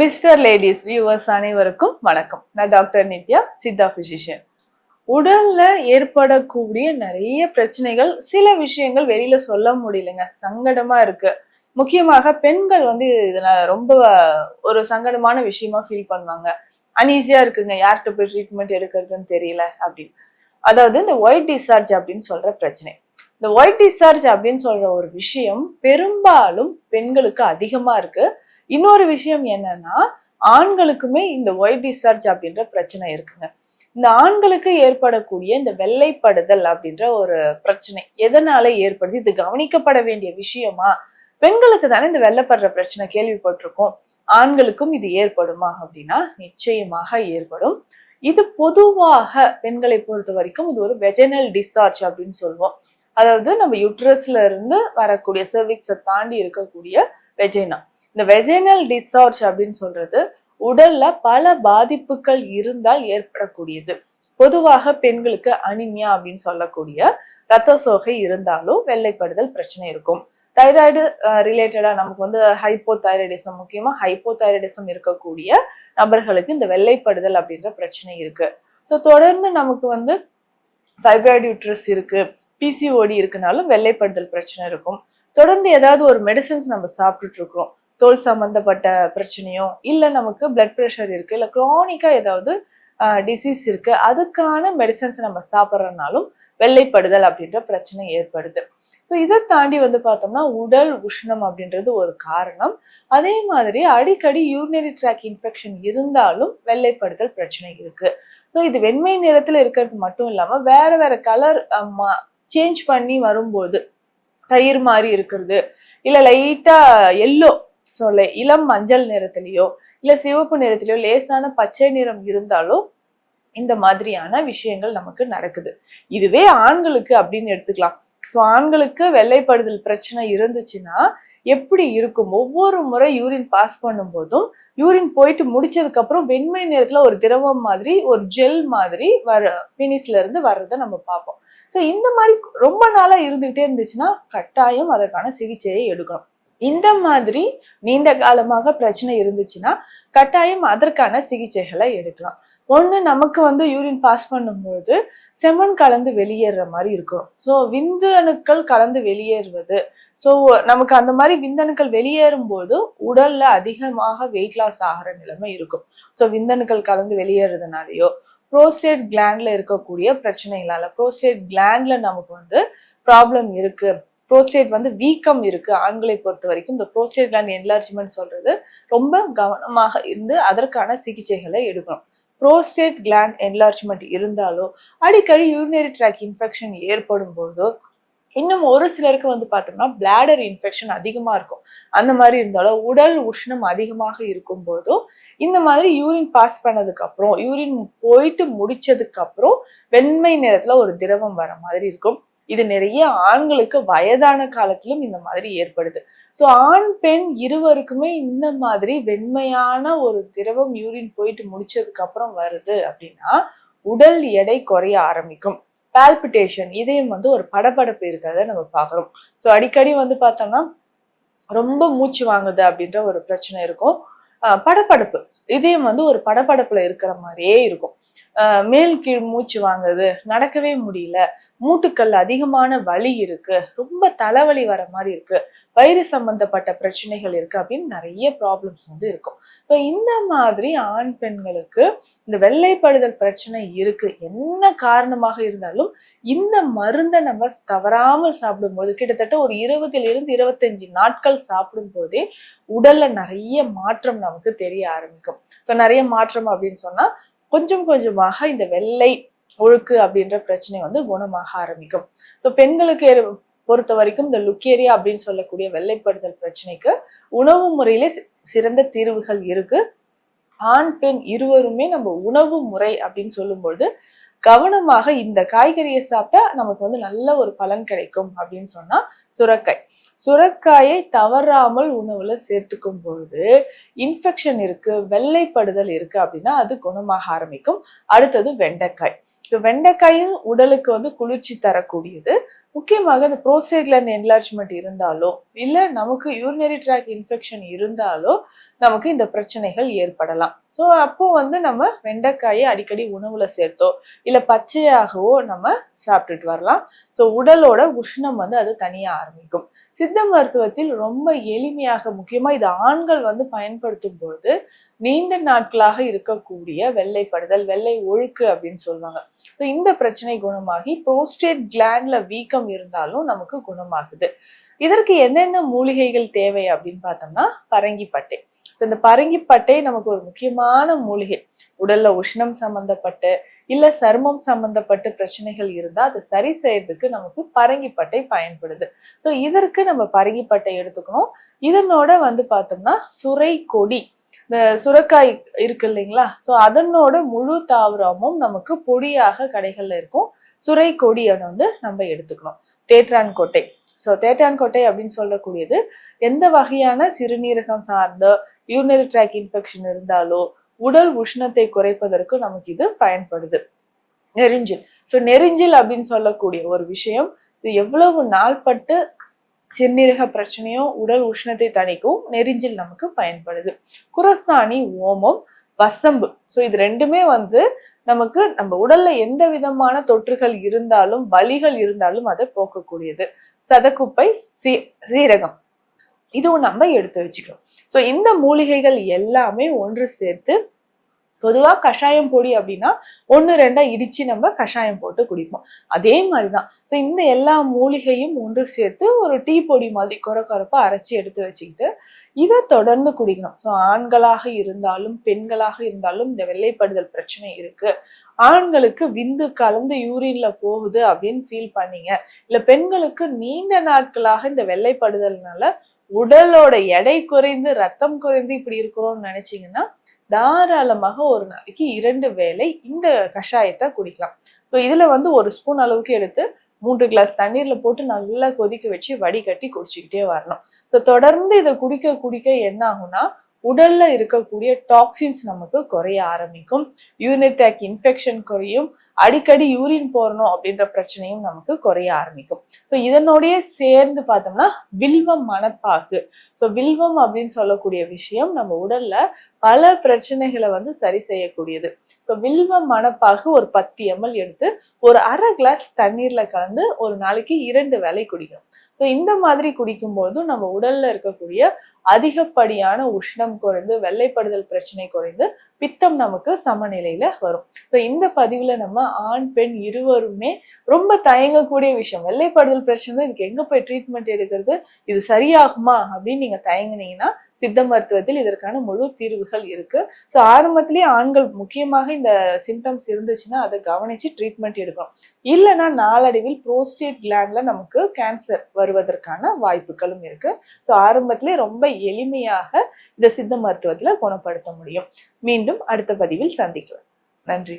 Mister ladies viewers அனைவருக்கும் வணக்கம். நான் டாக்டர் நித்யா, சித்தா பிசிஷியன். உடல்ல ஏற்படக்கூடிய நிறைய பிரச்சனைகள், சில விஷயங்கள் வெளியில சொல்ல முடியலங்க, சங்கடமா இருக்கு. முக்கியமாக பெண்கள் இதுல ரொம்ப ஒரு சங்கடமான விஷயமா ஃபீல் பண்ணுவாங்க. அன்ஈஸியா இருக்குங்க, யார்கிட்ட போய் ட்ரீட்மெண்ட் எடுக்கிறதுன்னு தெரியல அப்படின்னு. அதாவது இந்த ஒயிட் டிஸ்சார்ஜ் அப்படின்னு சொல்ற பிரச்சனை. இந்த ஒயிட் டிஸ்சார்ஜ் அப்படின்னு சொல்ற ஒரு விஷயம் பெரும்பாலும் பெண்களுக்கு அதிகமா இருக்கு. இன்னொரு விஷயம் என்னன்னா, ஆண்களுக்குமே இந்த ஒயிட் டிஸ்சார்ஜ் அப்படின்ற பிரச்சனை இருக்குங்க. இந்த ஆண்களுக்கு ஏற்படக்கூடிய இந்த வெள்ளைப்படுதல் அப்படின்ற ஒரு பிரச்சனை எதனால ஏற்படுது, இது கவனிக்கப்பட வேண்டிய விஷயமா? பெண்களுக்கு தானே இந்த வெள்ளைப்படுற பிரச்சனை கேள்விப்பட்டிருக்கோம், ஆண்களுக்கும் இது ஏற்படுமா அப்படின்னா நிச்சயமாக ஏற்படும். இது பொதுவாக பெண்களை பொறுத்த வரைக்கும் இது ஒரு வெஜினல் டிஸ்சார்ஜ் அப்படின்னு சொல்லுவோம். அதாவது நம்ம யுட்ரஸ்ல இருந்து வரக்கூடிய சர்விக்ஸை தாண்டி இருக்கக்கூடிய வெஜைனா. இந்த வெஜைனல் டிஸ்சார்ஜ் அப்படின்னு சொல்றது உடல்ல பல பாதிப்புகள் இருந்தால் ஏற்படக்கூடியது. பொதுவாக பெண்களுக்கு அனிமியா அப்படின்னு சொல்லக்கூடிய ரத்த சோகை இருந்தாலும் வெள்ளைப்படுதல் பிரச்சனை இருக்கும். தைராய்டு ரிலேட்டடா நமக்கு ஹைப்போதைராய்டிசம், முக்கியமா ஹைப்போதைராய்டிசம் இருக்கக்கூடிய நபர்களுக்கு இந்த வெள்ளைப்படுதல் அப்படின்ற பிரச்சனை இருக்கு. ஸோ தொடர்ந்து நமக்கு ஃபைப்ராய்டு யூட்ரஸ் இருக்கு, பிசிஓடி இருக்குனாலும் வெள்ளைப்படுதல் பிரச்சனை இருக்கும். தொடர்ந்து ஏதாவது ஒரு மெடிசன்ஸ் நம்ம சாப்பிட்டுட்டு இருக்கிறோம், தோல் சம்பந்தப்பட்ட பிரச்சனையோ இல்ல நமக்கு பிளட் ப்ரெஷர் இருக்கு, இல்ல குரானிக்கா ஏதாவது டிசீஸ் இருக்கு, அதுக்கான மெடிசன்ஸ் நம்ம சாப்பிட்றதுனாலும் வெள்ளைப்படுதல் அப்படின்ற பிரச்சனை ஏற்படுது. ஸோ இதை தாண்டி பார்த்தோம்னா உடல் உஷ்ணம் அப்படின்றது ஒரு காரணம். அதே மாதிரி அடிக்கடி யூரினரி ட்ராக் இன்ஃபெக்ஷன் இருந்தாலும் வெள்ளைப்படுதல் பிரச்சனை இருக்கு. ஸோ இது வெண்மை நிறத்துல இருக்கிறது மட்டும் இல்லாம வேற வேற கலர் சேஞ்ச் பண்ணி வரும்போது, தயிர் மாதிரி இருக்கிறது, இல்ல லைட்டா எல்லோ, ஸோ இளம் மஞ்சள் நிறத்திலேயோ இல்ல சிவப்பு நிறத்திலேயோ லேசான பச்சை நிறம் இருந்தாலும் இந்த மாதிரியான விஷயங்கள் நமக்கு நடக்குது. இதுவே ஆண்களுக்கு அப்படின்னு எடுத்துக்கலாம். ஸோ ஆண்களுக்கு வெள்ளைப்படுதல் பிரச்சனை இருந்துச்சுன்னா எப்படி இருக்கும்? ஒவ்வொரு முறை யூரின் பாஸ் பண்ணும் போதும், யூரின் போயிட்டு முடிச்சதுக்கு அப்புறம் வெண்மை நிறத்துல ஒரு திரவம் மாதிரி, ஒரு ஜெல் மாதிரி பீனிஸ்ல இருந்து வர்றதை நம்ம பார்ப்போம். ஸோ இந்த மாதிரி ரொம்ப நாளா இருந்துகிட்டே இருந்துச்சுன்னா கட்டாயம் அதற்கான சிகிச்சையை எடுக்கணும். இந்த மாதிரி நீண்ட காலமாக பிரச்சனை இருந்துச்சுன்னா கட்டாயம் அதற்கான சிகிச்சைகளை எடுக்கலாம். ஒண்ணு, நமக்கு யூரின் பாஸ் பண்ணும்போது செமன் கலந்து வெளியேற மாதிரி இருக்கும். ஸோ விந்து அணுக்கள் கலந்து வெளியேறுவது. ஸோ நமக்கு அந்த மாதிரி விந்தணுக்கள் வெளியேறும் போது உடல்ல அதிகமாக வெயிட் லாஸ் ஆகிற நிலைமை இருக்கும். ஸோ விந்தணுக்கள் கலந்து வெளியேறதுனாலயோ புரோஸ்டேட் கிளாண்ட்ல இருக்கக்கூடிய பிரச்சனைகளால, புரோஸ்டேட் கிளாண்ட்ல நமக்கு ப்ராப்ளம் இருக்கு, புரோஸ்டேட் வீக்கம் இருக்கு, ஆண்களை பொறுத்த வரைக்கும் இந்த புரோஸ்டேட் கிளாண்ட் என்லார்ஜ்மெண்ட் சொல்றது ரொம்ப கவனமாக இருந்து அதற்கான சிகிச்சைகளை எடுக்கணும். புரோஸ்டேட் கிளாண்ட் என்லார்ஜ்மெண்ட் இருந்தாலோ அடிக்கடி யூரினரி ட்ராக் இன்ஃபெக்ஷன் ஏற்படும் போதோ, இன்னும் ஒரு சிலருக்கு பார்த்தோம்னா பிளாடர் இன்ஃபெக்ஷன் அதிகமா இருக்கும், அந்த மாதிரி இருந்தாலும் உடல் உஷ்ணம் அதிகமாக இருக்கும் போதும் இந்த மாதிரி யூரின் பாஸ் பண்ணதுக்கு அப்புறம், யூரின் போயிட்டு முடிச்சதுக்கு அப்புறம் வெண்மை நிறத்துல ஒரு திரவம் வர மாதிரி இருக்கும். இது நிறைய ஆண்களுக்கு வயதான காலத்திலும் இந்த மாதிரி ஏற்படுது. ஸோ ஆண் பெண் இருவருக்குமே இந்த மாதிரி வெண்மையான ஒரு திரவம் யூரின் போயிட்டு முடிச்சதுக்கு அப்புறம் வருது அப்படின்னா உடல் எடை குறைய ஆரம்பிக்கும். பால்பிட்டேஷன், இதயம் ஒரு படபடப்பு இருக்கிறத நம்ம பாக்குறோம். ஸோ அடிக்கடி பார்த்தோம்னா ரொம்ப மூச்சு வாங்குது அப்படின்ற ஒரு பிரச்சனை இருக்கும். படபடப்பு, இதயம் ஒரு படபடப்புல இருக்கிற மாதிரியே இருக்கும். மேல் கீழ் மூச்சு வாங்குது, நடக்கவே முடியல, மூட்டுக்கள் அதிகமான வலி இருக்கு, ரொம்ப தலைவலி வர மாதிரி இருக்கு, வயிறு சம்பந்தப்பட்ட பிரச்சனைகள் இருக்கு அப்படின்னு நிறைய ப்ராப்ளம்ஸ் இருக்கும். ஸோ இந்த மாதிரி ஆண் பெண்களுக்கு இந்த வெள்ளைப்படுதல் பிரச்சனை இருக்கு, என்ன காரணமாக இருந்தாலும் இந்த மருந்தை நம்ம தவறாமல் சாப்பிடும்போது, கிட்டத்தட்ட ஒரு 20 to 25 நாட்கள் சாப்பிடும் போதே உடல்ல நிறைய மாற்றம் நமக்கு தெரிய ஆரம்பிக்கும். ஸோ நிறைய மாற்றம் அப்படின்னு சொன்னா கொஞ்சம் கொஞ்சமாக இந்த வெள்ளை ஒழுக்கு அப்படின்ற பிரச்சனை குணமாக ஆரம்பிக்கும். ஸோ பெண்களுக்கு பொறுத்த வரைக்கும் இந்த லுக்கேரியா அப்படின்னு சொல்லக்கூடிய வெள்ளைப்படுதல் பிரச்சனைக்கு உணவு முறையிலே சிறந்த தீர்வுகள் இருக்கு. ஆண் பெண் இருவருமே நம்ம உணவு முறை அப்படின்னு சொல்லும்போது கவனமாக இந்த காய்கறியை சாப்பிட்டா நமக்கு நல்ல ஒரு பலன் கிடைக்கும் அப்படின்னு சொன்னா சுரைக்காய். சுரைக்காயை தவறாமல் உணவுல சேர்த்துக்கும் பொழுது இன்ஃபெக்ஷன் இருக்கு, வெள்ளைப்படுதல் இருக்கு அப்படின்னா அது குணமாக ஆரம்பிக்கும். அடுத்தது வெண்டைக்காய். வெண்டைக்காயும் உடலுக்கு வந்து குளிர்ச்சி தரக்கூடியது. முக்கியமாக இந்த புரோஸ்டேட் கிளாண்ட் என்லார்ஜ்மெண்ட் இருந்தாலோ இல்ல நமக்கு யூரினரி ட்ராக் இன்ஃபெக்ஷன் இருந்தாலோ நமக்கு இந்த பிரச்சனைகள் ஏற்படலாம். ஸோ அப்போ வந்து நம்ம வெண்டைக்காயை அடிக்கடி உணவுல சேர்த்தோ இல்ல பச்சையாகவோ நம்ம சாப்பிட்டுட்டு வரலாம். ஸோ உடலோட உஷ்ணம் வந்து அது தனியா ஆரம்பிக்கும். சித்த மருத்துவத்தில் ரொம்ப எளிமையாக, முக்கியமா இது ஆண்கள் வந்து பயன்படுத்தும் பொழுது நீண்ட நாட்களாக இருக்கக்கூடிய வெள்ளைப்படுதல், வெள்ளை ஒழுக்கு அப்படின்னு சொல்லுவாங்க. இந்த பிரச்சனை குணமாகி புரோஸ்டேட் கிளாண்ட்ல வீக்கம் இருந்தாலும் நமக்கு குணமாகுது. இதற்கு என்னென்ன மூலிகைகள் தேவை அப்படின்னு பார்த்தோம்னா பரங்கிப்பட்டை. இந்த பரங்கிப்பட்டை நமக்கு ஒரு முக்கியமான மூலிகை. உடல்ல உஷ்ணம் சம்பந்தப்பட்டு இல்ல சருமம் சம்பந்தப்பட்ட பிரச்சனைகள் இருந்தா அதை சரி செய்யறதுக்கு நமக்கு பரங்கிப்பட்டை பயன்படுது. ஸோ இதற்கு நம்ம பரங்கிப்பட்டை எடுத்துக்கணும். இதனோட வந்து பார்த்தோம்னா சுரை கொடி, இந்த சுரைக்காய் இருக்கு இல்லைங்களா, ஸோ அதனோட முழு தாவரமும் நமக்கு பொடியாக கடைகள்ல இருக்கும். சுரை கொடியை வந்து நம்ம எடுத்துக்கணும். தேற்றான் கொட்டை. ஸோ தேற்றான் கொட்டை அப்படின்னு சொல்லக்கூடியது எந்த வகையான சிறுநீரகம் சார்ந்த யூரினரி ட்ராக் இன்ஃபெக்ஷன் இருந்தாலோ உடல் உஷ்ணத்தை குறைப்பதற்கு நமக்கு இது பயன்படுது. நெரிஞ்சில். ஸோ நெரிஞ்சில் அப்படின்னு சொல்லக்கூடிய ஒரு விஷயம் இது எவ்வளவு நாள்பட்டு சிறுநீரக பிரச்சனையும் உடல் உஷ்ணத்தை தணிக்கும் நெரிஞ்சில் நமக்கு பயன்படுது. குரசாணி, ஓமம், வசம்பு. ஸோ இது ரெண்டுமே வந்து நமக்கு நம்ம உடல்ல எந்த விதமான தொற்றுகள் இருந்தாலும் வலிகள் இருந்தாலும் அதை போக்கக்கூடியது. சதக்குப்பை, சீரகம் இதுவும் நம்ம எடுத்து வச்சுக்கணும். ஸோ இந்த மூலிகைகள் எல்லாமே ஒன்று சேர்த்து பொதுவா கஷாயம் பொடி அப்படின்னா 1-2 இடிச்சு நம்ம கஷாயம் போட்டு குடிப்போம். அதே மாதிரிதான் ஸோ இந்த எல்லா மூலிகையும் ஒன்று சேர்த்து ஒரு டீ பொடி மாதிரி கொரப்பா அரைச்சி எடுத்து வச்சுக்கிட்டு இதை தொடர்ந்து குடிக்கணும். ஸோ ஆண்களாக இருந்தாலும் பெண்களாக இருந்தாலும் இந்த வெள்ளைப்படுதல் பிரச்சனை இருக்கு, ஆண்களுக்கு விந்து கலந்து யூரின்ல போகுது அப்படின்னு ஃபீல் பண்ணீங்க, இல்ல பெண்களுக்கு நீண்ட நாட்களாக இந்த வெள்ளைப்படுதல்னால உடலோட எடை குறைந்து ரத்தம் குறைந்து இப்படி இருக்கிறோம்னு நினைச்சீங்கன்னா தாராளமாக ஒரு நாளைக்கு 2 வேளை இந்த கஷாயத்தை குடிக்கலாம். ஸோ இதுல வந்து 1 ஸ்பூன் அளவுக்கு எடுத்து 3 கிளாஸ் தண்ணீர்ல போட்டு நல்லா கொதிக்க வச்சு வடிகட்டி குடிச்சுக்கிட்டே வரணும். ஸோ தொடர்ந்து இதை குடிக்க குடிக்க என்ன ஆகும்னா உடல்ல இருக்கக்கூடிய டாக்ஸின்ஸ் நமக்கு குறைய ஆரம்பிக்கும், யூரினரி ட்ராக் இன்ஃபெக்ஷன் குறையும், அடிக்கடி யூரின் போறணும் அப்படின்ற பிரச்சனையும் நமக்கு குறைய ஆரம்பிக்கும். ஸோ இதனோடய சேர்ந்து பார்த்தோம்னா வில்வம் மணப்பாகு. ஸோ வில்வம் அப்படின்னு சொல்லக்கூடிய விஷயம் நம்ம உடல்ல பல பிரச்சனைகளை வந்து சரி செய்யக்கூடியது. ஸோ வில்வம் மணப்பாகு ஒரு 10 ml எடுத்து ஒரு அரை கிளாஸ் தண்ணீர்ல கலந்து ஒரு நாளைக்கு 2 வேளை குடிக்கணும். ஸோ இந்த மாதிரி குடிக்கும்போது நம்ம உடல்ல இருக்கக்கூடிய அதிகப்படியான உஷ்ணம் குறைந்து வெள்ளைப்படுதல் பிரச்சனை குறைந்து பித்தம் நமக்கு சமநிலையில வரும். ஸோ இந்த பதிவுல நம்ம ஆண் பெண் இருவருமே ரொம்ப தயங்கக்கூடிய விஷயம், வெள்ளைப்படுதல் பிரச்சனை இதுக்கு எங்க போய் ட்ரீட்மெண்ட் எடுக்கிறது, இது சரியாகுமா அப்படின்னு நீங்க தயங்குனீங்கன்னா சித்த மருத்துவத்தில் இதற்கான முழு தீர்வுகள் இருக்கு. ஸோ ஆரம்பத்திலேயே ஆண்கள் முக்கியமாக இந்த சிம்டம்ஸ் இருந்துச்சுன்னா அதை கவனிச்சு ட்ரீட்மெண்ட் எடுக்கணும். இல்லைன்னா நாளடைவில் புரோஸ்டேட் கிளாண்ட்ல நமக்கு கேன்சர் வருவதற்கான வாய்ப்புகளும் இருக்கு. ஸோ ஆரம்பத்திலே ரொம்ப எளிமையாக இந்த சித்த மருத்துவத்துல குணப்படுத்த முடியும். மீண்டும் அடுத்த பதிவில் சந்திக்கலாம். நன்றி.